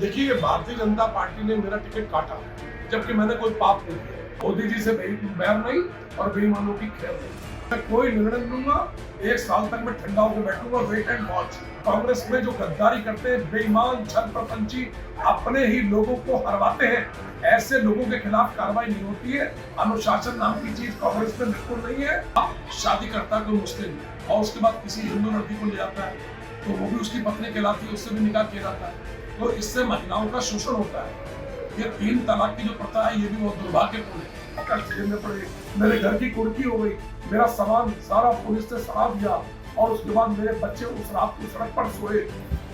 देखिए, भारतीय जनता पार्टी ने मेरा टिकट काटा जबकि मैंने कोई पाप नहीं किया। मोदी जी से बैर नहीं और बेईमानों की खैर नहीं। मैं कोई निर्णय लूंगा, 1 साल तक मैं ठंडा होकर बैठूंगा, वेट एंड वॉच। कांग्रेस में जो गद्दारी करते हैं, बेईमान छल प्रपंची, अपने ही लोगों को हरवाते हैं, ऐसे लोगों के खिलाफ कार्रवाई नहीं होती है। अनुशासन नाम की चीज कांग्रेस में बिल्कुल नहीं है। शादी करता है कोई मुस्लिम और उसके बाद किसी हिंदू लड़की को ले जाता है तो वो भी उसकी पत्नी कहलाती है, उससे भी निकाह किया जाता है, तो इससे महिलाओं का शोषण होता है। ये 3 तलाक की जो प्रथा है, ये भी बहुत दुर्भाग्यपूर्ण है। पड़े, मेरे घर की कुर्की हो गई, मेरा सामान सारा पुलिस ने सड़ा दिया और उसके बाद मेरे बच्चे उस रात को सड़क पर सोए,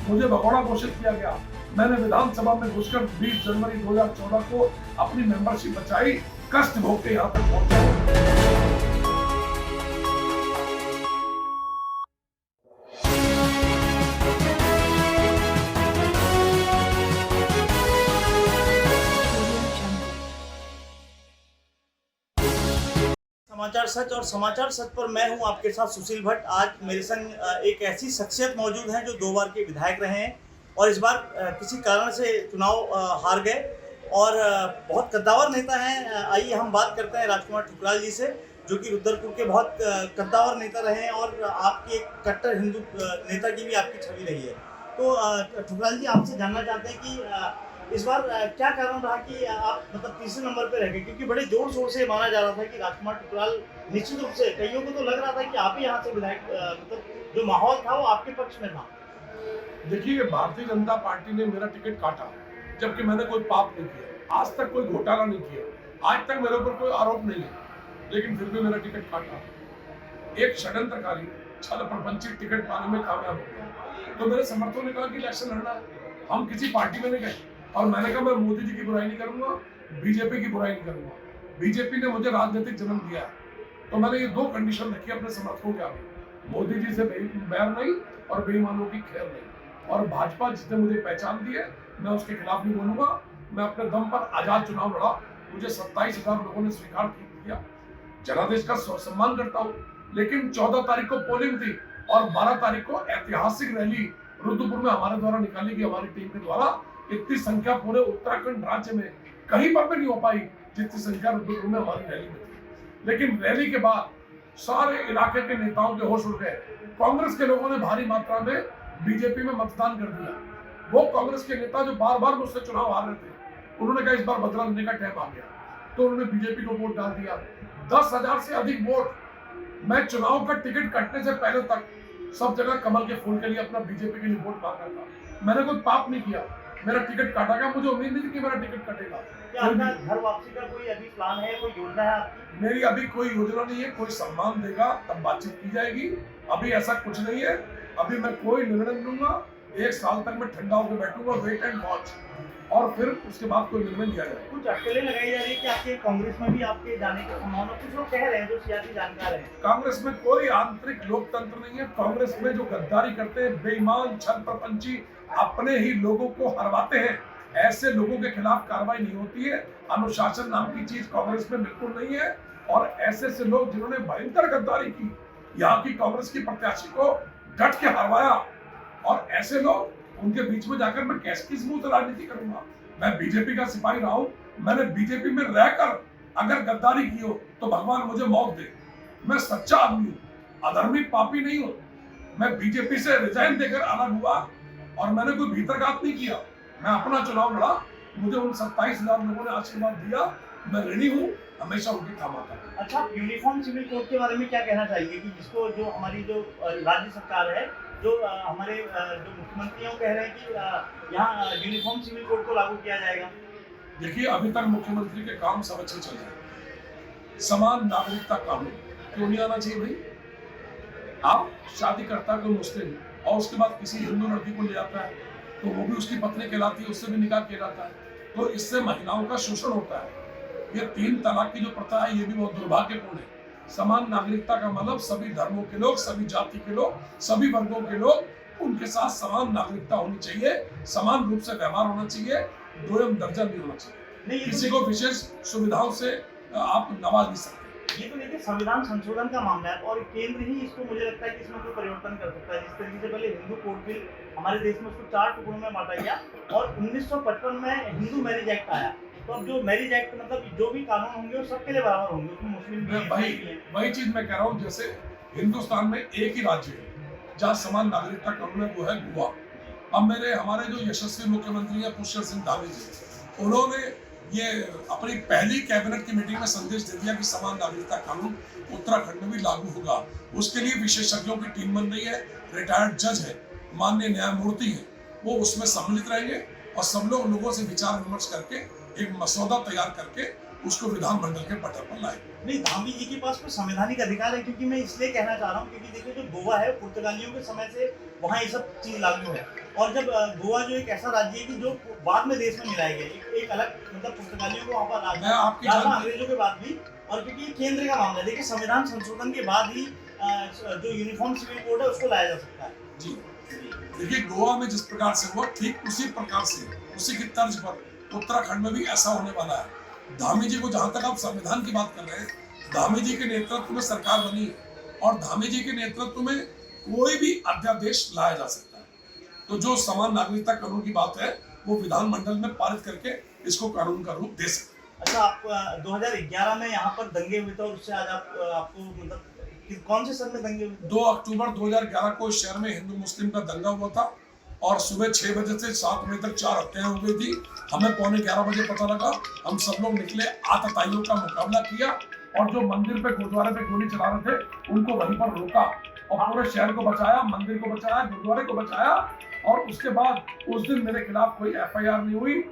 मुझे भगोड़ा घोषित किया गया। मैंने विधानसभा में घुसकर 20 जनवरी 2014 को अपनी मेंबरशिप बचाई, कष्ट भोग के यहाँ तक पहुंचा। समाचार सच और समाचार सच पर मैं हूं आपके साथ सुशील भट्ट। आज मेरे संग एक ऐसी शख्सियत मौजूद है जो 2 बार के विधायक रहे हैं और इस बार किसी कारण से चुनाव हार गए और बहुत कद्दावर नेता हैं। आइए हम बात करते हैं राजकुमार ठुकराल जी से, जो कि रुद्रपुर के बहुत कद्दावर नेता रहे हैं और आपके एक कट्टर हिंदू नेता की भी आपकी छवि रही है। तो ठुकराल जी, आपसे जानना चाहते हैं कि इस बार क्या कारण रहा कि आप मतलब तीसरे नंबर पे रह गए, क्योंकि बड़े जोर शोर से माना जा रहा था कि राजकुमार ठुकराल निश्चित रूप से, कईयों को तो लग रहा था कि आप ही यहाँ से विधायक, मतलब जो माहौल था वो आपके पक्ष में था। देखिए, भारतीय जनता पार्टी ने मेरा टिकट काटा जबकि मैंने कोई पाप नहीं किया, आज तक कोई घोटाला नहीं किया, आज तक मेरे ऊपर कोई आरोप नहीं है, लेकिन फिर भी मेरा टिकट काटा। एक षड्यंत्रकारी छल प्रपंची टिकट पाने में कामयाब हो गया। तो मेरे समर्थकों ने कहा कि इलेक्शन लड़ना है, हम किसी पार्टी में नहीं गए और मैंने कहा मैं मोदी जी की बुराई नहीं करूंगा, बीजेपी की बुराई नहीं करूंगा। बीजेपी ने मुझे राजनीतिक जन्म दिया है, तो मैंने ये 2 कंडीशन रखी अपने समर्थकों के आगे, मोदी जी से बैर नहीं और बेईमानों की खैर नहीं। और भाजपा जिसने मुझे पहचान दी है, मैं उसके खिलाफ नहीं बोलूंगा। मैं अपने दम पर आजाद चुनाव लड़ा, मुझे 27,000 लोगों ने स्वीकार किया, जनादेश का सम्मान करता हूँ। लेकिन 14 तारीख को पोलिंग थी और 12 तारीख को ऐतिहासिक रैली रुद्रपुर में हमारे द्वारा निकाली गई, हमारी टीम के द्वारा। इतनी संख्या पूरे उत्तराखंड राज्य में कहीं पर भी नहीं हो पाई जितनी संख्या रुद्रपुर में हमारी रैली में थी। लेकिन रैली के बाद सारे इलाके के नेताओं के होश उड़ गए। कांग्रेस के लोगों ने भारी मात्रा में बीजेपी में मतदान कर दिया। वो कांग्रेस के नेता जो बार बार मुझसे चुनाव हार रहे थे, उन्होंने कहा इस बार बदला लेने का टाइम आ गया, तो उन्होंने बीजेपी को वोट डाल दिया। 10,000 से अधिक वोट। मैं चुनाव का टिकट कटने से पहले तक सब जगह कमल के फूल के लिए अपना बीजेपी के लिए वोट मांग रहा था। मैंने कोई पाप नहीं किया, मेरा टिकट काटा गया, मुझे उम्मीद नहीं थी कि मेरा टिकट कटेगा। क्या आपका घर वापसी का कोई अभी प्लान है, कोई योजना है आपकी? मेरी अभी कोई योजना नहीं है, कोई सम्मान देगा तब बातचीत की जाएगी, अभी ऐसा कुछ नहीं है। अभी मैं कोई निर्णय लूंगा, 1 साल तक मैं ठंडा होकर बैठूंगा, वेट एंड वॉच, और फिर उसके बाद कोई निर्णय लिया जाएगा। कुछ अटकलें लगाई जा रही है कि आपके कांग्रेस में भी आपके जाने की संभावना, कुछ लोग कह रहे हैं जो सियासी जानकार हैं। कांग्रेस में कोई आंतरिक लोकतंत्र नहीं है। कांग्रेस में जो गद्दारी करते हैं, बेईमान छल प्रपंची, अपने ही लोगों को हरवाते हैं, ऐसे लोगों के खिलाफ कार्रवाई नहीं होती है। अनुशासन नाम की चीज कांग्रेस में बिल्कुल नहीं है। और ऐसे लोग जिन्होंने भयंकर गद्दारी की, यहाँ की कांग्रेस की प्रत्याशी को डट के हरवाया, और ऐसे लोग, उनके बीच में जाकर मैं किस मुंह से राजनीति करूंगा? मैं बीजेपी का सिपाही रहा हूं, मैंने बीजेपी में रहकर अगर गद्दारी की हो तो भगवान मुझे मौत दे। मैं सच्चा आदमी हूं, अधर्मी पापी नहीं हूं। मैं बीजेपी से रिजाइन देकर अलग हुआ और मैंने कोई भीतरघात नहीं किया। मैं अपना चुनाव लड़ा, मुझे उन 27,000 लोगों ने आशीर्वाद दिया, मैं ऋणी हूँ, हमेशा उनकी काम आता है। अच्छा, यूनिफॉर्म सिविल कोड के बारे में क्या कहना चाहिए कि जिसको जो हमारी जो राज्य सरकार है, जो हमारे जो मुख्यमंत्री हैं, कह रहे हैं कि यहाँ यूनिफॉर्म सिविल कोड को लागू किया जाएगा। देखिए, अभी तक मुख्यमंत्री के काम सब अच्छे चल रहे हैं। समान नागरिकता कानून क्यों नहीं आना चाहिए भाई? आप शादी करता कोई मुस्लिम और उसके बाद किसी हिंदू लड़की को ले जाता है तो वो भी उसकी पत्नी कहलाती है, उससे भी निकाह किया जाता है, तो इससे महिलाओं का शोषण होता है। ये 3 तलाक की जो प्रथा है, ये भी बहुत दुर्भाग्यपूर्ण है। समान नागरिकता का मतलब सभी धर्मों के लोग, सभी जाति के लोग, सभी वर्गों के लोग, उनके साथ समान नागरिकता होनी चाहिए, समान रूप से व्यवहार होना चाहिए, दोयम दर्जा नहीं होना चाहिए। किसी को विशेष सुविधाओं से आप नवाज नहीं सकते। ये तो देखिए संविधान संशोधन का मामला है और केंद्र ही इसको मुझे लगता है कि इसमें कोई परिवर्तन कर सकता है। जिस तरीके से पहले हिंदू कोड बिल हमारे देश में उसको 4 टुकड़ों में बांटा गया और 1955 में हिंदू मैरिज एक्ट आया। तो अब जो मैरिज एक्ट मतलब जो भी कानून होंगे वो सबके लिए बराबर होंगे, उसमें मुस्लिम भी हैं। वही चीज मैं कह रहा हूँ। जैसे हिंदुस्तान में एक ही राज्य है जहाँ समान नागरिकता कानून है, वो है गोवा। अब हमारे जो यशस्वी मुख्यमंत्री हैं पुष्कर सिंह धामी जी, उन्होंने ये अपनी पहली कैबिनेट की मीटिंग में संदेश दे दिया कि समान नागरिकता कानून उत्तराखंड में भी लागू होगा। उसके लिए विशेषज्ञों की टीम बन रही है, रिटायर्ड जज है, माननीय न्यायमूर्ति है, वो उसमें सम्मिलित रहेंगे और सब लोगों से विचार विमर्श करके एक मसौदा तैयार करके उसको विधानमंडल के पटल पर लाए। नहीं, धामी जी के पास कोई संवैधानिक अधिकार है, क्योंकि मैं इसलिए कहना चाह रहा हूँ क्योंकि देखिए जो गोवा है पुर्तगालियों के समय से वहाँ ये सब चीज लागू है और जब गोवा जो एक ऐसा राज्य है कि जो बाद में देश में मिलाया गया एक अलग मतलब पुर्तगालियों को वहाँ पर राजा अंग्रेजों के बाद भी, और क्योंकि केंद्र का मामला है। देखिए संविधान संशोधन के बाद ही जो यूनिफॉर्म सिविल कोड है उसको लाया जा सकता है। जी देखिए गोवा में जिस प्रकार से हुआ ठीक उसी प्रकार से उसी की तर्ज पर उत्तराखंड में भी ऐसा होने वाला है। धामी जी को जहां तक आप संविधान की बात कर रहे हैं, धामी जी के नेतृत्व में सरकार बनी है और धामी जी के नेतृत्व में कोई भी अध्यादेश लाया जा सकता है। तो जो समान नागरिकता कानून की बात है वो विधानमंडल में पारित करके इसको कानून का रूप दे सकते हैं। अच्छा, आप 2011 में यहाँ पर दंगे हुए थे और उससे आज आपको मतलब कौन से सन में दंगे हुए थे? 2 अक्टूबर 2011 को इस शहर में हिंदू मुस्लिम का दंगा हुआ था और सुबह 6 बजे से 7 बजे तक 4 हत्याएं हो गई थी। हमें पौने 11 बजे पता लगा, हम सब लोग निकले, आतताइयों का मुकाबला किया और जो मंदिर पे गुरुद्वारे पे गोली चला रहे थे उनको वहीं पर रोका और पूरे शहर को बचाया, मंदिर को बचाया, गुरुद्वारे को बचाया। और उसके बाद उस दिन मेरे खिलाफ कोई FIR नहीं हुई।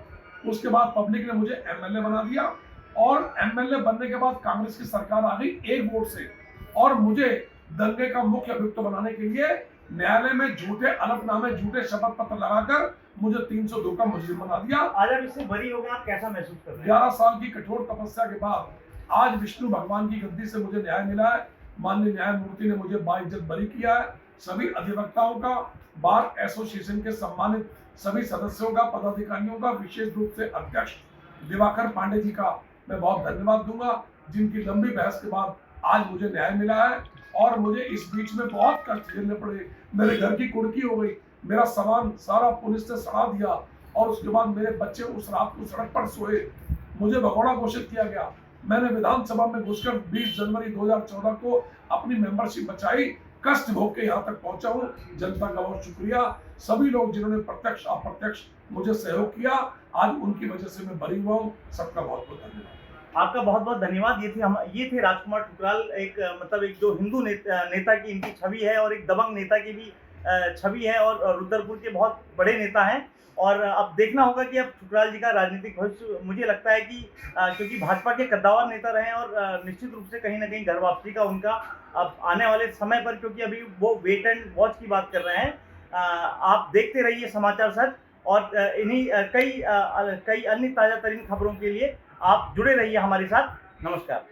उसके बाद पब्लिक ने मुझे MLA बना दिया और MLA बनने के बाद कांग्रेस की सरकार आ गई 1 वोट से और मुझे दंगे का मुख्य अभियुक्त बनाने के लिए न्यायालय में झूठे अलफनामे, झूठे शपथ पत्र लगाकर मुझे 302 का मुजरिम बना दिया। आज आप इससे बरी हो गए, आप कैसा महसूस कर रहे हैं? 11 साल की कठोर तपस्या के बाद आज विष्णु भगवान की गद्दी से मुझे न्याय मिला है। माननीय न्यायमूर्ति ने मुझे बाइज्जत बरी किया है। सभी अधिवक्ताओं का, बार एसोसिएशन के सम्मानित सभी सदस्यों का, पदाधिकारियों का, विशेष रूप से अध्यक्ष दिवाकर पांडे जी का मैं बहुत धन्यवाद दूंगा, जिनकी लंबी बहस के बाद आज मुझे न्याय मिला है। और मुझे इस बीच में बहुत कष्ट झेलने पड़े, मेरे घर की कुर्की हो गई, मेरा सामान सारा पुलिस ने सड़ा दिया और उसके बाद मेरे बच्चे उस रात को सड़क पर सोए, मुझे भगोड़ा घोषित किया गया। मैंने विधानसभा में घुसकर 20 जनवरी 2014 को अपनी मेंबरशिप बचाई, कष्ट भोग के यहाँ तक पहुंचा हूँ। जनता का बहुत शुक्रिया, सभी लोग जिन्होंने प्रत्यक्ष अप्रत्यक्ष मुझे सहयोग किया, आज उनकी वजह से मैं बरी हुआ हूँ। सबका बहुत बहुत धन्यवाद। आपका बहुत बहुत धन्यवाद। ये थे राजकुमार ठुकराल, एक मतलब एक जो हिंदू नेता की इनकी छवि है और एक दबंग नेता की भी छवि है और रुद्रपुर के बहुत बड़े नेता हैं। और अब देखना होगा कि अब ठुकराल जी का राजनीतिक भविष्य, मुझे लगता है कि क्योंकि भाजपा के कद्दावर नेता रहे और निश्चित रूप से कहीं ना कहीं घर वापसी का उनका अब आने वाले समय पर, क्योंकि अभी वो वेट एंड वॉच की बात कर रहे हैं। आप देखते रहिए समाचार सच और इन्हीं कई अन्य ताज़ा तरीन खबरों के लिए आप जुड़े रहिए हमारे साथ। नमस्कार।